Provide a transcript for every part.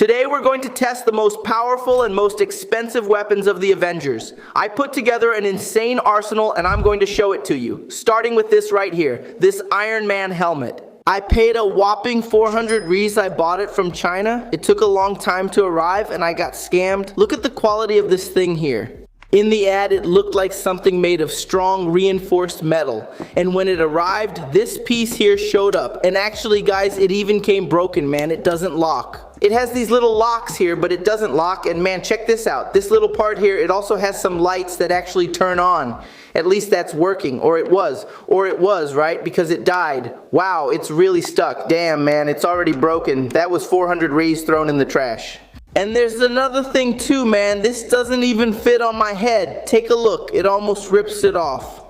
Today we're going to test the most powerful and most expensive weapons of the Avengers. I put together an insane arsenal and I'm going to show it to you. Starting with this right here, this Iron Man helmet. I paid a whopping 400 Rs. I bought it from China. It took a long time to arrive and I got scammed. Look at the quality of this thing here. In the ad, it looked like something made of strong reinforced metal. And when it arrived, this piece here showed up. And actually, guys, it even came broken, man. It doesn't lock. It has these little locks here, but it doesn't lock. And man, check this out. This little part here, it also has some lights that actually turn on. At least that's working, or it was, right? Because it died. Wow, it's really stuck. Damn, man, it's already broken. That was 400 Rs thrown in the trash. And there's another thing too, man. This doesn't even fit on my head. Take a look. It almost rips it off.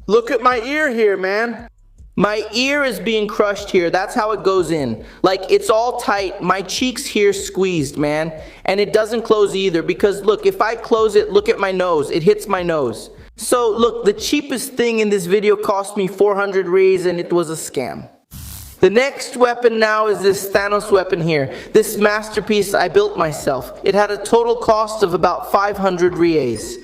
Look at my ear here, man. My ear is being crushed here. That's how it goes in. Like, it's all tight. My cheeks here squeezed, man. And it doesn't close either because, look, if I close it, look at my nose. It hits my nose. So, look, the cheapest thing in this video cost me 400 Rs and it was a scam. The next weapon now is this Thanos weapon here. This masterpiece I built myself. It had a total cost of about 500 Rs.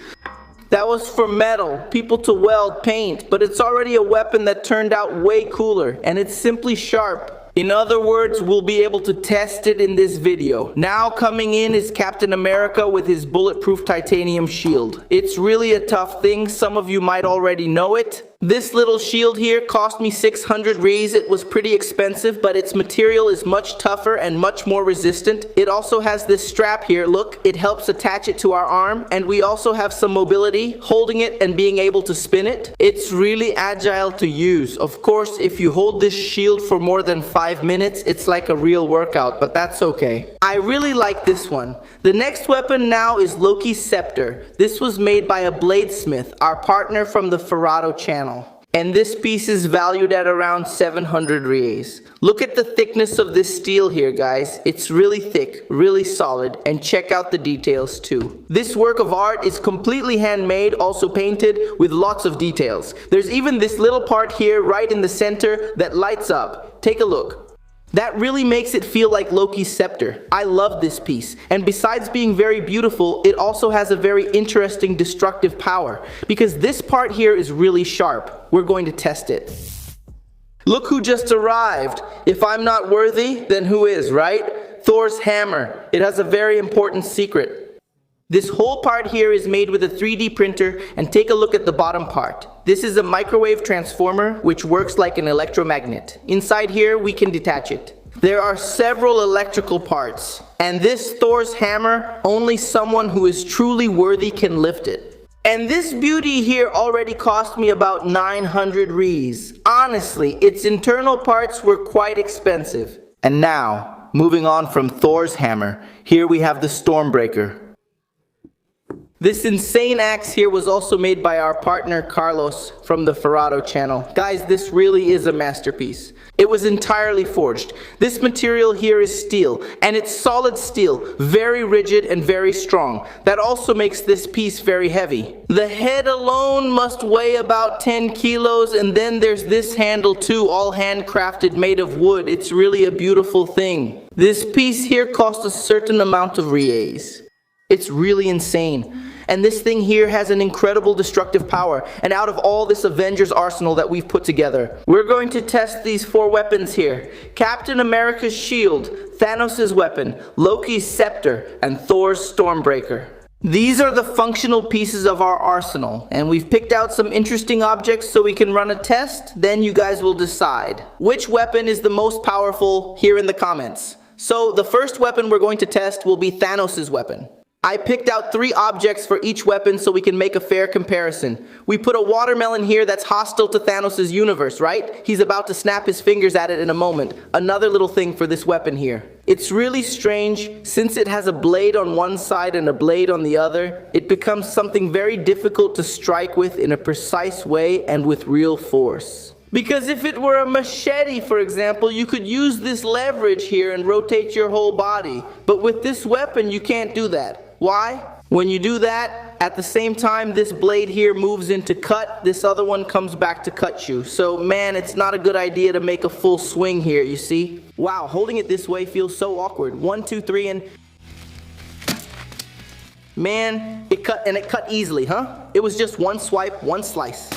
That was for metal, people to weld, paint, but it's already a weapon that turned out way cooler, and it's simply sharp. In other words, we'll be able to test it in this video. Now coming in is Captain America with his bulletproof titanium shield. It's really a tough thing. Some of you might already know it. This little shield here cost me 600 Rs. It was pretty expensive, but its material is much tougher and much more resistant. It also has this strap here. Look, it helps attach it to our arm, and we also have some mobility, holding it and being able to spin it. It's really agile to use. Of course, if you hold this shield for more than 5 minutes, it's like a real workout, but that's okay. I really like this one. The next weapon now is Loki's Scepter. This was made by a bladesmith, our partner from the Ferrado channel. And this piece is valued at around 700 Rs. Look at the thickness of this steel here, guys. It's really thick, really solid, and check out the details too. This work of art is completely handmade, also painted with lots of details. There's even this little part here right in the center that lights up. Take a look. That really makes it feel like Loki's scepter. I love this piece. And besides being very beautiful, it also has a very interesting destructive power. Because this part here is really sharp. We're going to test it. Look who just arrived. If I'm not worthy, then who is, right? Thor's hammer. It has a very important secret. This whole part here is made with a 3D printer, and take a look at the bottom part. This is a microwave transformer which works like an electromagnet. Inside here we can detach it. There are several electrical parts, and this Thor's hammer, only someone who is truly worthy can lift it. And this beauty here already cost me about 900 Rs. Honestly, its internal parts were quite expensive. And now, moving on from Thor's hammer, here we have the Stormbreaker. This insane axe here was also made by our partner Carlos from the Ferrado channel. Guys, this really is a masterpiece. It was entirely forged. This material here is steel, and it's solid steel, very rigid and very strong. That also makes this piece very heavy. The head alone must weigh about 10 kilos, and then there's this handle too, all handcrafted, made of wood. It's really a beautiful thing. This piece here cost a certain amount of Rs. It's really insane. And this thing here has an incredible destructive power. And out of all this Avengers arsenal that we've put together, we're going to test these 4 weapons here. Captain America's shield, Thanos' weapon, Loki's scepter, and Thor's Stormbreaker. These are the functional pieces of our arsenal. And we've picked out some interesting objects so we can run a test. Then you guys will decide which weapon is the most powerful here in the comments. So the first weapon we're going to test will be Thanos' weapon. I picked out 3 objects for each weapon so we can make a fair comparison. We put a watermelon here that's hostile to Thanos' universe, right? He's about to snap his fingers at it in a moment. Another little thing for this weapon here. It's really strange, since it has a blade on one side and a blade on the other, it becomes something very difficult to strike with in a precise way and with real force. Because if it were a machete, for example, you could use this leverage here and rotate your whole body. But with this weapon, you can't do that. Why? When you do that, at the same time this blade here moves into cut, this other one comes back to cut you. So man, it's not a good idea to make a full swing here, you see? Wow, holding it this way feels so awkward. 1, 2, 3, and... Man, it cut easily, huh? It was just one swipe, one slice.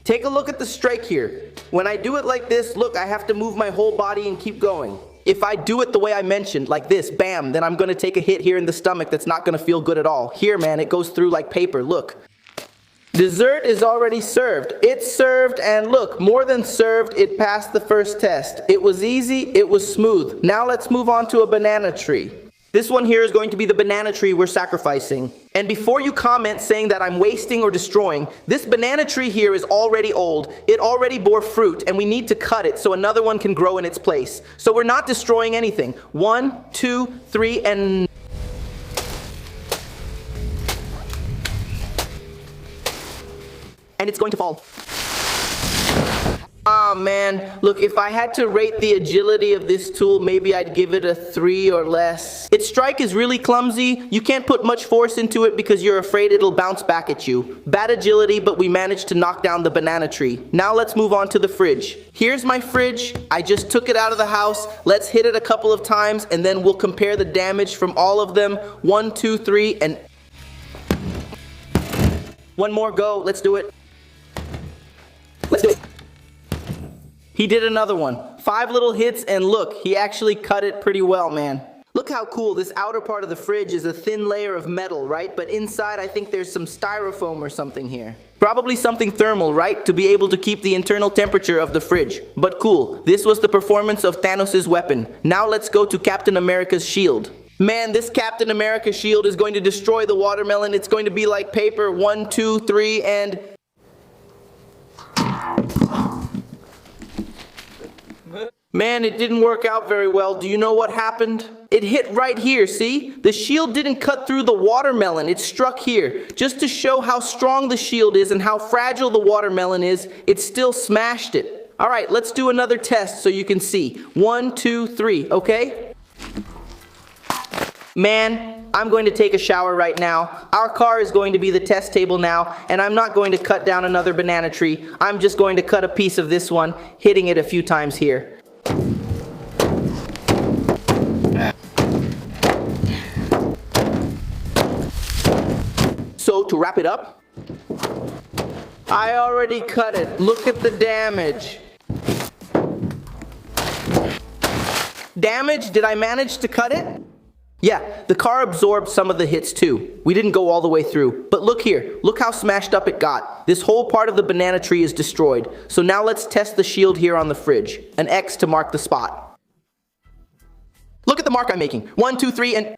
Take a look at the strike here. When I do it like this, look, I have to move my whole body and keep going. If I do it the way I mentioned, like this, bam, then I'm gonna take a hit here in the stomach that's not gonna feel good at all. Here, man, it goes through like paper, look. Dessert is already served. It's served, and look, more than served, it passed the first test. It was easy, it was smooth. Now let's move on to a banana tree. This one here is going to be the banana tree we're sacrificing. And before you comment saying that I'm wasting or destroying, this banana tree here is already old. It already bore fruit, and we need to cut it so another one can grow in its place. So we're not destroying anything. 1, 2, 3, and... And it's going to fall. Ah, man, look, if I had to rate the agility of this tool, maybe I'd give it a 3 or less. Its strike is really clumsy. You can't put much force into it because you're afraid it'll bounce back at you. Bad agility, but we managed to knock down the banana tree. Now let's move on to the fridge. Here's my fridge. I just took it out of the house. Let's hit it a couple of times, and then we'll compare the damage from all of them. 1, 2, 3, and... One more, go. Let's do it. Let's do it. He did another one. 5 little hits, and look, he actually cut it pretty well, man. Look how cool. This outer part of the fridge is a thin layer of metal, right? But inside, I think there's some styrofoam or something here. Probably something thermal, right? To be able to keep the internal temperature of the fridge. But cool. This was the performance of Thanos' weapon. Now let's go to Captain America's shield. Man, this Captain America shield is going to destroy the watermelon. It's going to be like paper. 1, 2, 3, and... Man, it didn't work out very well. Do you know what happened? It hit right here, see? The shield didn't cut through the watermelon. It struck here. Just to show how strong the shield is and how fragile the watermelon is, it still smashed it. All right, let's do another test so you can see. 1, 2, 3, okay? Man, I'm going to take a shower right now. Our car is going to be the test table now, and I'm not going to cut down another banana tree. I'm just going to cut a piece of this one, hitting it a few times here. So to wrap it up, I already cut it. Look at the damage. Damage? Did I manage to cut it? Yeah, the car absorbed some of the hits too. We didn't go all the way through. But look here, look how smashed up it got. This whole part of the banana tree is destroyed. So now let's test the shield here on the fridge. An X to mark the spot. Look at the mark I'm making. 1, 2, 3, and...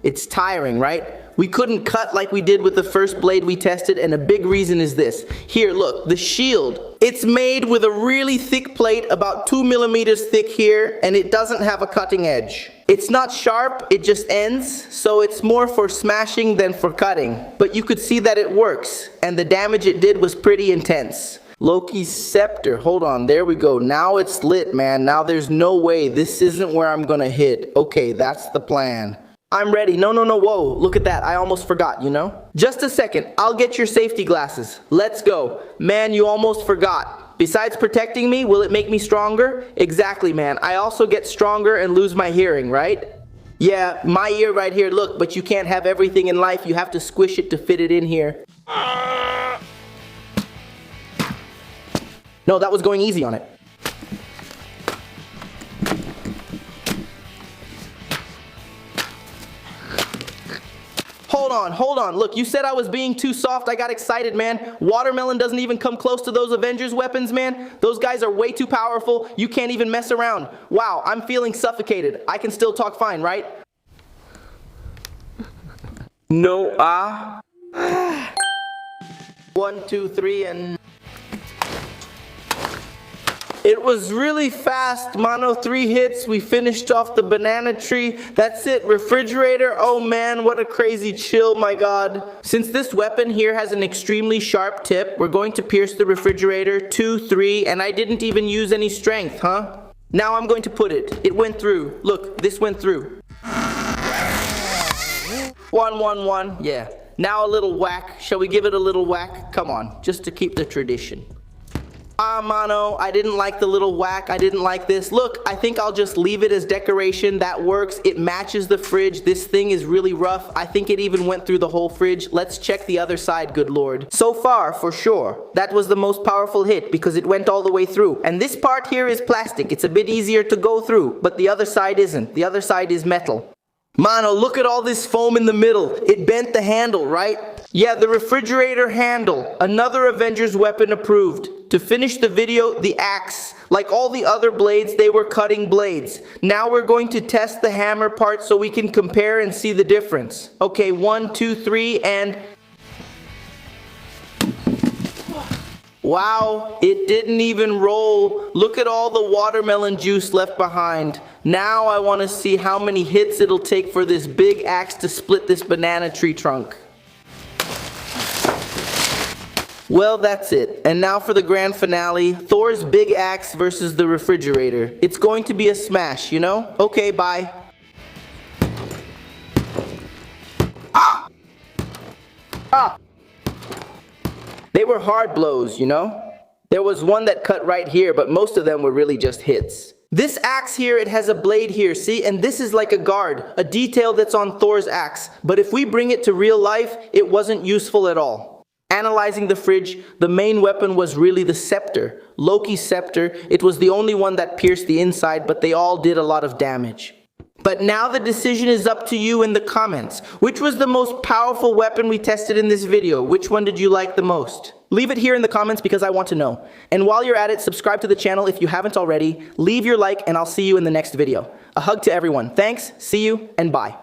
It's tiring, right? We couldn't cut like we did with the first blade we tested, and a big reason is this. Here, look, the shield. It's made with a really thick plate, about 2 millimeters thick here, and it doesn't have a cutting edge. It's not sharp, it just ends, so it's more for smashing than for cutting. But you could see that it works, and the damage it did was pretty intense. Loki's Scepter, hold on, there we go. Now it's lit, man. Now there's no way, this isn't where I'm gonna hit. Okay, that's the plan. I'm ready. No, whoa, look at that. I almost forgot, you know? Just a second, I'll get your safety glasses. Let's go. Man, you almost forgot. Besides protecting me, will it make me stronger? Exactly, man. I also get stronger and lose my hearing, right? Yeah, my ear right here, look, but you can't have everything in life. You have to squish it to fit it in here. No, that was going easy on it. Hold on. Look, you said I was being too soft. I got excited, man. Watermelon doesn't even come close to those Avengers weapons, man. Those guys are way too powerful. You can't even mess around. Wow, I'm feeling suffocated. I can still talk fine, right? No, 1, 2, 3, and... It was really fast, mano. 3 hits, we finished off the banana tree. That's it, refrigerator. Oh man, what a crazy chill, my god. Since this weapon here has an extremely sharp tip, we're going to pierce the refrigerator. 2, 3, and I didn't even use any strength, huh? Now I'm going to put it. It went through. Look, this went through. 1, 1, 1. Yeah. Now a little whack. Shall we give it a little whack? Come on, just to keep the tradition. Ah, mano, I didn't like the little whack. I didn't like this. Look, I think I'll just leave it as decoration. That works. It matches the fridge. This thing is really rough. I think it even went through the whole fridge. Let's check the other side, good lord. So far, for sure, that was the most powerful hit because it went all the way through. And this part here is plastic. It's a bit easier to go through, but the other side isn't. The other side is metal. Mano, look at all this foam in the middle. It bent the handle, right? Yeah, the refrigerator handle. Another Avengers weapon approved. To finish the video, the axe. Like all the other blades, they were cutting blades. Now we're going to test the hammer part so we can compare and see the difference. Okay, 1, 2, 3, and... Wow, it didn't even roll. Look at all the watermelon juice left behind. Now I want to see how many hits it'll take for this big axe to split this banana tree trunk. Well, that's it. And now for the grand finale, Thor's big axe versus the refrigerator. It's going to be a smash, you know? Okay, bye. Ah! Ah! They were hard blows, you know? There was one that cut right here, but most of them were really just hits. This axe here, it has a blade here, see? And this is like a guard, a detail that's on Thor's axe. But if we bring it to real life, it wasn't useful at all. Analyzing the fridge, the main weapon was really the Scepter. Loki's Scepter. It was the only one that pierced the inside, but they all did a lot of damage. But now the decision is up to you in the comments. Which was the most powerful weapon we tested in this video? Which one did you like the most? Leave it here in the comments because I want to know. And while you're at it, subscribe to the channel if you haven't already. Leave your like and I'll see you in the next video. A hug to everyone. Thanks, see you, and bye.